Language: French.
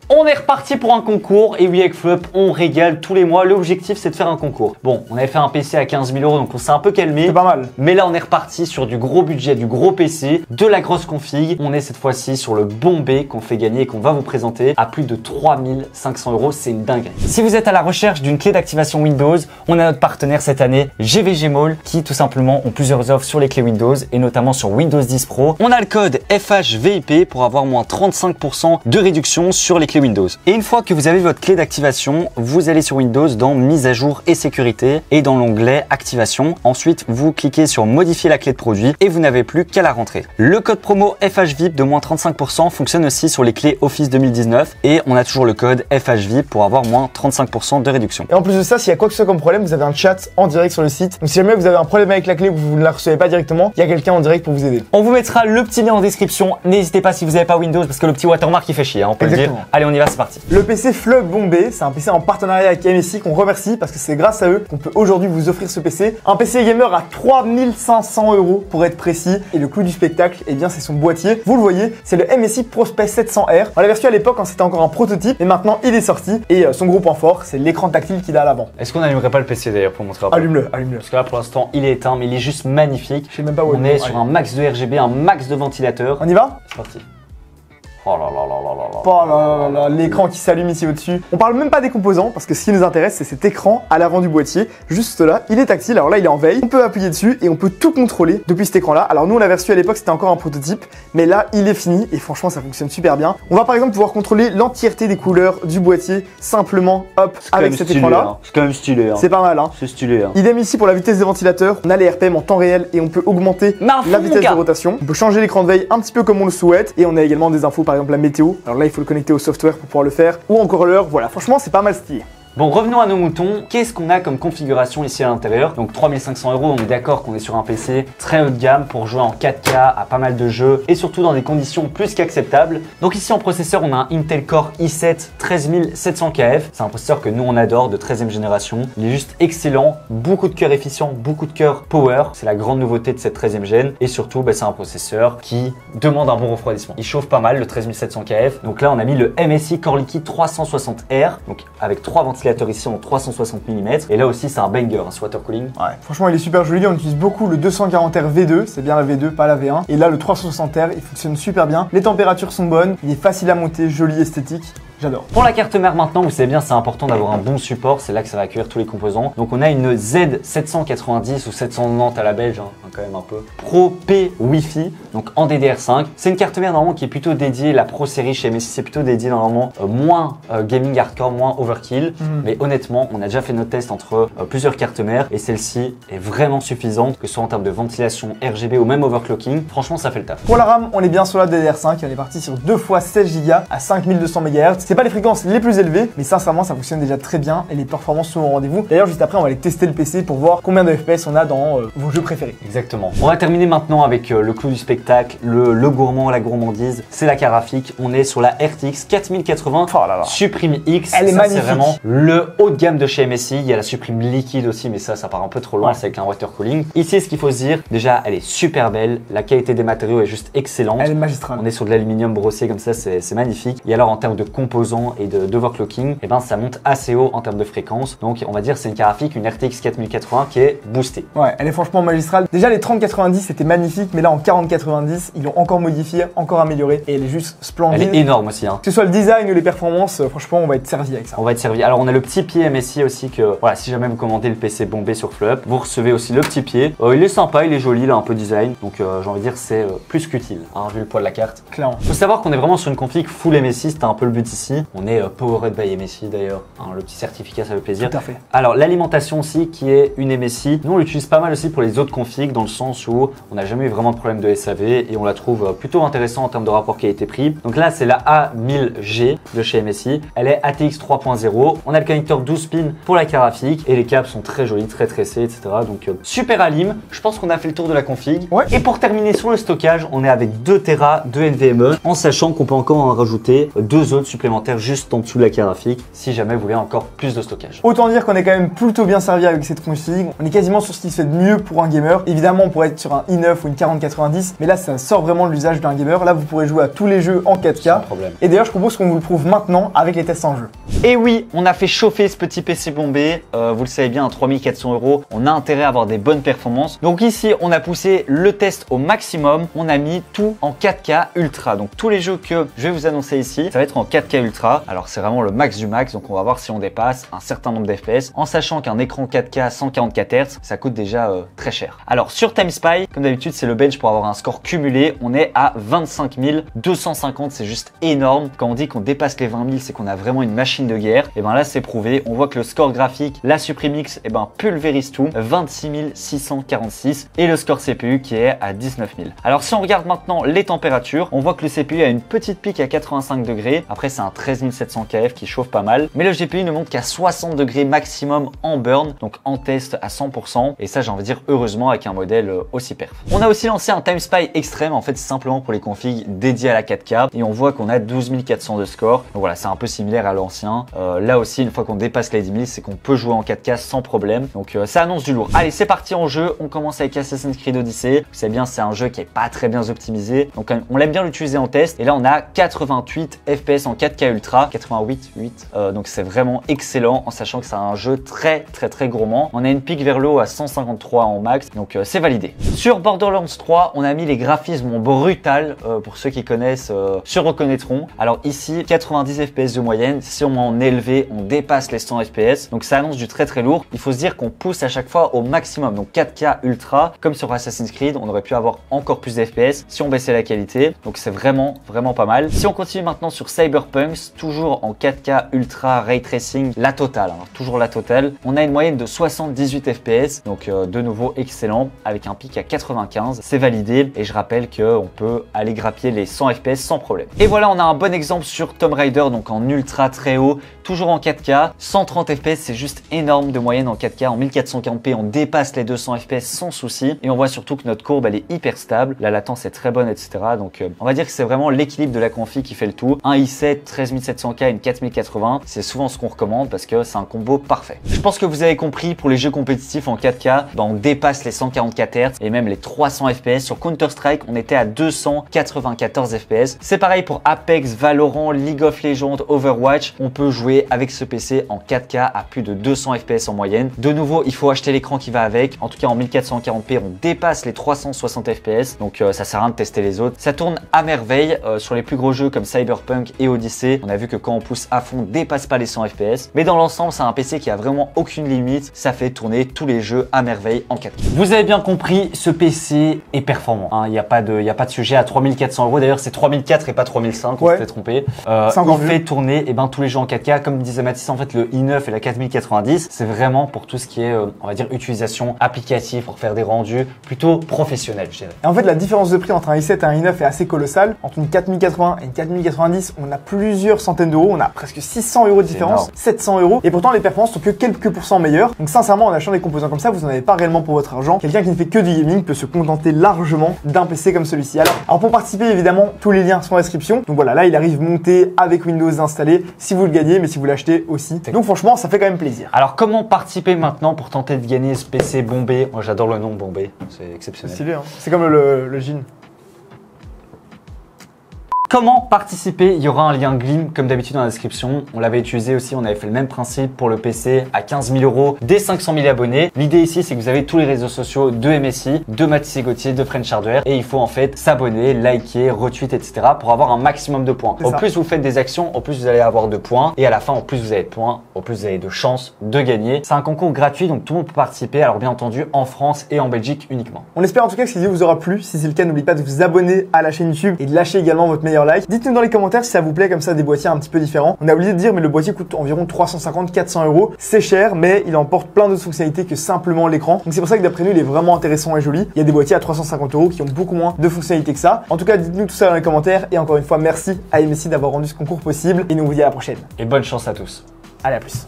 On est reparti pour un concours et oui avec Flop on régale tous les mois. L'objectif c'est de faire un concours. Bon, on avait fait un PC à 15 000 € donc on s'est un peu calmé. C'est pas mal. Mais là on est reparti sur du gros budget, du gros PC, de la grosse config. On est cette fois-ci sur le Bombay qu'on fait gagner et qu'on va vous présenter à plus de 3500 €. C'est une dinguerie. Si vous êtes à la recherche d'une clé d'activation Windows, on a notre partenaire cette année, GVG Mall, qui tout simplement ont plusieurs offres sur les clés Windows et notamment sur Windows 10 Pro. On a le code FHVIP pour avoir moins 35% de réduction sur les clés Windows. Et une fois que vous avez votre clé d'activation, vous allez sur Windows dans mise à jour et sécurité et dans l'onglet activation. Ensuite, vous cliquez sur modifier la clé de produit et vous n'avez plus qu'à la rentrer. Le code promo FHVIP de moins 35% fonctionne aussi sur les clés Office 2019 et on a toujours le code FHVIP pour avoir moins 35% de réduction. Et en plus de ça, s'il y a quoi que ce soit comme problème, vous avez un chat en direct sur le site. Donc si jamais vous avez un problème avec la clé ou que vous ne la recevez pas directement, il y a quelqu'un en direct pour vous aider. On vous mettra le petit lien en description. N'hésitez pas si vous n'avez pas Windows parce que le petit watermark il fait chier, hein, on peut le dire. Allez, on y va, c'est parti. Le PC Flop Bombay, c'est un PC en partenariat avec MSI qu'on remercie parce que c'est grâce à eux qu'on peut aujourd'hui vous offrir ce PC. Un PC gamer à 3500 € pour être précis. Et le clou du spectacle, eh bien c'est son boîtier. Vous le voyez, c'est le MSI Prospect 700R. On l'a reçu à l'époque quand c'était encore un prototype, mais maintenant il est sorti. Et son gros point fort, c'est l'écran tactile qu'il a à l'avant. Est-ce qu'on n'allumerait pas le PC d'ailleurs pour montrer après? Allume-le, allume-le. Parce que là pour l'instant il est éteint, mais il est juste magnifique. Je sais même pas où on est sur un max de RGB, un max de ventilateur. On y va? C'est parti. Oh là là là là là là. Oh là là là, l'écran qui s'allume ici au-dessus. On parle même pas des composants parce que ce qui nous intéresse, c'est cet écran à l'avant du boîtier. Juste là, il est tactile. Alors là, il est en veille. On peut appuyer dessus et on peut tout contrôler depuis cet écran-là. Alors nous, on l'avait reçu à l'époque, c'était encore un prototype. Mais là, il est fini et franchement, ça fonctionne super bien. On va par exemple pouvoir contrôler l'entièreté des couleurs du boîtier simplement, hop, avec cet écran-là. Hein. C'est quand même stylé. Hein. C'est pas mal, hein. C'est stylé. Hein. Idem ici pour la vitesse des ventilateurs. On a les RPM en temps réel et on peut augmenter la vitesse de rotation. On peut changer l'écran de veille un petit peu comme on le souhaite. Et on a également des infos, par exemple la météo. Alors là, il faut le connecter au software pour pouvoir le faire. Ou encore l'heure. Voilà, franchement, c'est pas mal stylé. Bon, revenons à nos moutons. Qu'est-ce qu'on a comme configuration ici à l'intérieur? Donc 3500 €, on est d'accord qu'on est sur un PC très haut de gamme pour jouer en 4K à pas mal de jeux et surtout dans des conditions plus qu'acceptables. Donc ici en processeur, on a un Intel Core i7 13700KF. C'est un processeur que nous on adore de 13e génération. Il est juste excellent, beaucoup de cœur efficient, beaucoup de cœur power. C'est la grande nouveauté de cette 13e gène et surtout c'est un processeur qui demande un bon refroidissement. Il chauffe pas mal le 13700KF. Donc là on a mis le MSI Core Liquid 360R, donc avec 3 ventilateurs ici en 360 mm et là aussi c'est un banger, ce water cooling. Ouais, franchement il est super joli, on utilise beaucoup le 240R V2, c'est bien la V2 pas la V1 et là le 360R il fonctionne super bien, les températures sont bonnes, il est facile à monter, joli, esthétique. J'adore. Pour la carte mère maintenant, vous savez bien, c'est important d'avoir un bon support, c'est là que ça va accueillir tous les composants. Donc on a une Z790 ou 790 à la belge, hein, quand même un peu. Pro P Wi-Fi, donc en DDR5. C'est une carte mère normalement qui est plutôt dédiée, la Pro série chez MSI, c'est plutôt dédié normalement moins gaming hardcore, moins overkill. Mais honnêtement, on a déjà fait notre test entre plusieurs cartes mères et celle-ci est vraiment suffisante, que ce soit en termes de ventilation, RGB ou même overclocking. Franchement, ça fait le taf. Pour la RAM, on est bien sur la DDR5, on est parti sur 2 x 16 Go à 5200 MHz. C'est pas les fréquences les plus élevées, mais sincèrement ça fonctionne déjà très bien et les performances sont au rendez-vous. D'ailleurs juste après on va aller tester le PC pour voir combien de FPS on a dans vos jeux préférés. Exactement. On va terminer maintenant avec le clou du spectacle, le gourmand, la gourmandise. C'est la carte graphique. On est sur la RTX 4080 Supreme X. Elle est magnifique. C'est vraiment le haut de gamme de chez MSI. Il y a la Supreme liquide aussi, mais ça part un peu trop loin. Ouais. C'est avec un water cooling. Ici, ce qu'il faut se dire, déjà, elle est super belle. La qualité des matériaux est juste excellente. Elle est magistrale. On est sur de l'aluminium brossé comme ça, c'est magnifique. Et alors en termes de composants et d'overclocking, et ça monte assez haut en termes de fréquence. Donc on va dire c'est une carte graphique, une RTX 4080 qui est boostée. Ouais, elle est franchement magistrale. Déjà les 3090 c'était magnifique, mais là en 4090 ils l'ont encore modifié, encore amélioré et elle est juste splendide. Elle est énorme aussi. Hein. Que ce soit le design ou les performances, franchement on va être servi avec ça. On va être servi. Alors on a le petit pied MSI aussi que voilà, si jamais vous commandez le PC Bombay sur Flop, vous recevez aussi le petit pied. Il est sympa, il est joli, il a un peu design. Donc j'ai envie de dire c'est plus qu'utile, hein, vu le poids de la carte. Clairement. Faut savoir qu'on est vraiment sur une config full MSI, c'était un peu le but ici. On est Powered by MSI d'ailleurs, hein, le petit certificat ça fait plaisir. Tout à fait. Alors l'alimentation aussi qui est une MSI, nous on l'utilise pas mal aussi pour les autres configs dans le sens où on n'a jamais eu vraiment de problème de SAV et on la trouve plutôt intéressante en termes de rapport qualité-prix. Donc là c'est la A1000G de chez MSI, elle est ATX 3.0, on a le connecteur 12 pins pour la carte graphique et les câbles sont très jolis, très tressés, etc. Donc super alim, je pense qu'on a fait le tour de la config. Ouais. Et pour terminer sur le stockage, on est avec 2 Tera de NVMe en sachant qu'on peut encore en rajouter 2 autres supplémentaires supplémentaire juste en dessous de la carte graphique si jamais vous voulez encore plus de stockage. Autant dire qu'on est quand même plutôt bien servi avec cette config. On est quasiment sur ce qui se fait de mieux pour un gamer. Évidemment, on pourrait être sur un i9 ou une 4090, mais là, ça sort vraiment de l'usage d'un gamer. Là, vous pourrez jouer à tous les jeux en 4K. Sans problème. Et d'ailleurs, je propose qu'on vous le prouve maintenant avec les tests en jeu. Et oui, on a fait chauffer ce petit PC bombé. Vous le savez bien, à 3400 €, on a intérêt à avoir des bonnes performances. Donc ici, on a poussé le test au maximum. On a mis tout en 4K Ultra. Donc tous les jeux que je vais vous annoncer ici, ça va être en 4K Ultra. Alors c'est vraiment le max du max. Donc on va voir si on dépasse un certain nombre d'FPS. En sachant qu'un écran 4K à 144 Hz, ça coûte déjà très cher. Alors sur TimeSpy, comme d'habitude, c'est le bench pour avoir un score cumulé. On est à 25 250. C'est juste énorme. Quand on dit qu'on dépasse les 20 000, c'est qu'on a vraiment une machine de guerre. Et bien là, c'est prouvé. On voit que le score graphique, la Supreme X, pulvérise tout. 26 646. Et le score CPU qui est à 19 000. Alors si on regarde maintenant les températures, on voit que le CPU a une petite pique à 85 degrés. Après, c'est un 13 700 kF qui chauffe pas mal. Mais le GPU ne monte qu'à 60 degrés maximum en burn, donc en test à 100%. Et ça, j'ai envie de dire heureusement avec un modèle aussi perf. On a aussi lancé un TimeSpy Extreme. En fait, c'est simplement pour les configs dédiés à la 4K. Et on voit qu'on a 12 400 de score. Donc voilà, c'est un peu similaire à l'ancien. Là aussi, une fois qu'on dépasse les 10 000, c'est qu'on peut jouer en 4K sans problème. Donc ça annonce du lourd. Allez, c'est parti en jeu. On commence avec Assassin's Creed Odyssey. Vous savez bien, c'est un jeu qui est pas très bien optimisé. Donc on l'aime bien l'utiliser en test. Et là, on a 88 FPS en 4K Ultra. 88,8. Donc c'est vraiment excellent en sachant que c'est un jeu très gourmand. On a une pique vers le haut à 153 en max. Donc c'est validé. Sur Borderlands 3, on a mis les graphismes en brutal. Pour ceux qui connaissent, se reconnaîtront. Alors ici, 90 FPS de moyenne. Si on met en élevé, on dépasse les 100 FPS. Donc ça annonce du très lourd. Il faut se dire qu'on pousse à chaque fois au maximum. Donc 4K Ultra, comme sur Assassin's Creed, on aurait pu avoir encore plus d'FPS si on baissait la qualité. Donc c'est vraiment pas mal. Si on continue maintenant sur Cyberpunk, toujours en 4K Ultra Ray Tracing, la totale, hein, toujours la totale. On a une moyenne de 78 FPS. Donc de nouveau excellent avec un pic à 95. C'est validé et je rappelle qu'on peut aller grappiller les 100 FPS sans problème. Et voilà, on a un bon exemple sur Tomb Raider, donc en ultra très haut, toujours en 4K, 130 FPS, c'est juste énorme de moyenne en 4K, en 1440p, on dépasse les 200 FPS sans souci et on voit surtout que notre courbe elle est hyper stable, la latence est très bonne, etc. Donc on va dire que c'est vraiment l'équilibre de la config qui fait le tout. Un i7 13700K, une 4080, c'est souvent ce qu'on recommande parce que c'est un combo parfait. Je pense que vous avez compris, pour les jeux compétitifs en 4K, on dépasse les 144 Hz et même les 300 FPS. Sur Counter-Strike, on était à 294 FPS. C'est pareil pour Apex, Valorant, League of Legends, Overwatch. On peut jouer avec ce PC en 4K à plus de 200 FPS en moyenne. De nouveau, il faut acheter l'écran qui va avec. En tout cas, en 1440p, on dépasse les 360 FPS. Donc, ça sert à rien de tester les autres. Ça tourne à merveille sur les plus gros jeux comme Cyberpunk et Odyssey. On a vu que quand on pousse à fond, on dépasse pas les 100 FPS. Mais dans l'ensemble, c'est un PC qui a vraiment aucune limite. Ça fait tourner tous les jeux à merveille en 4K. Vous avez bien compris, ce PC est performant. Il n'y a pas de sujet à 3400 €. D'ailleurs, c'est 3004 et pas 3005. On s'était trompé. Il fait tourner tous les jeux en 4K. Comme disait Mathis, en fait, le i9 et la 4090, c'est vraiment pour tout ce qui est, on va dire, utilisation applicative pour faire des rendus plutôt professionnels, je dirais. Et en fait, la différence de prix entre un i7 et un i9 est assez colossale. Entre une 4080 et une 4090, on a plusieurs centaines d'euros. On a presque 600 € de différence, 700 €. Et pourtant, les performances sont que quelques pourcents meilleures. Donc, sincèrement, en achetant des composants comme ça, vous n'en avez pas réellement pour votre argent. Quelqu'un qui ne fait que du gaming peut se contenter largement d'un PC comme celui-ci. Alors pour participer, évidemment, tous les liens sont en description. Donc voilà, là, il arrive monté avec Windows installé si vous le gagnez, mais si vous l'achetez aussi. Donc franchement, ça fait quand même plaisir. Alors comment participer maintenant pour tenter de gagner ce PC bombé? Moi, j'adore le nom bombé, c'est exceptionnel. C'est stylé, hein. C'est comme le jean. Comment participer? Il y aura un lien Gleam comme d'habitude dans la description. On l'avait utilisé aussi, on avait fait le même principe pour le PC à 15 000 € dès 500 000 abonnés. L'idée ici, c'est que vous avez tous les réseaux sociaux de MSI, de Mathis et Gauthier, de French Hardware et il faut en fait s'abonner, liker, retweet, etc. pour avoir un maximum de points. Au plus vous faites des actions, au plus vous allez avoir de points et à la fin, au plus vous avez de points, au plus vous avez de chances de gagner. C'est un concours gratuit, donc tout le monde peut participer. Alors bien entendu, en France et en Belgique uniquement. On espère en tout cas que cette vidéo vous aura plu. Si c'est le cas, n'oubliez pas de vous abonner à la chaîne YouTube et de lâcher également votre meilleur like. Dites-nous dans les commentaires si ça vous plaît comme ça des boîtiers un petit peu différents. On a oublié de dire mais le boîtier coûte environ 350-400 €. C'est cher mais il emporte plein d'autres fonctionnalités que simplement l'écran. Donc c'est pour ça que d'après nous il est vraiment intéressant et joli. Il y a des boîtiers à 350 € qui ont beaucoup moins de fonctionnalités que ça. En tout cas dites-nous tout ça dans les commentaires et encore une fois merci à MSI d'avoir rendu ce concours possible et nous on vous dit à la prochaine. Et bonne chance à tous. Allez à plus.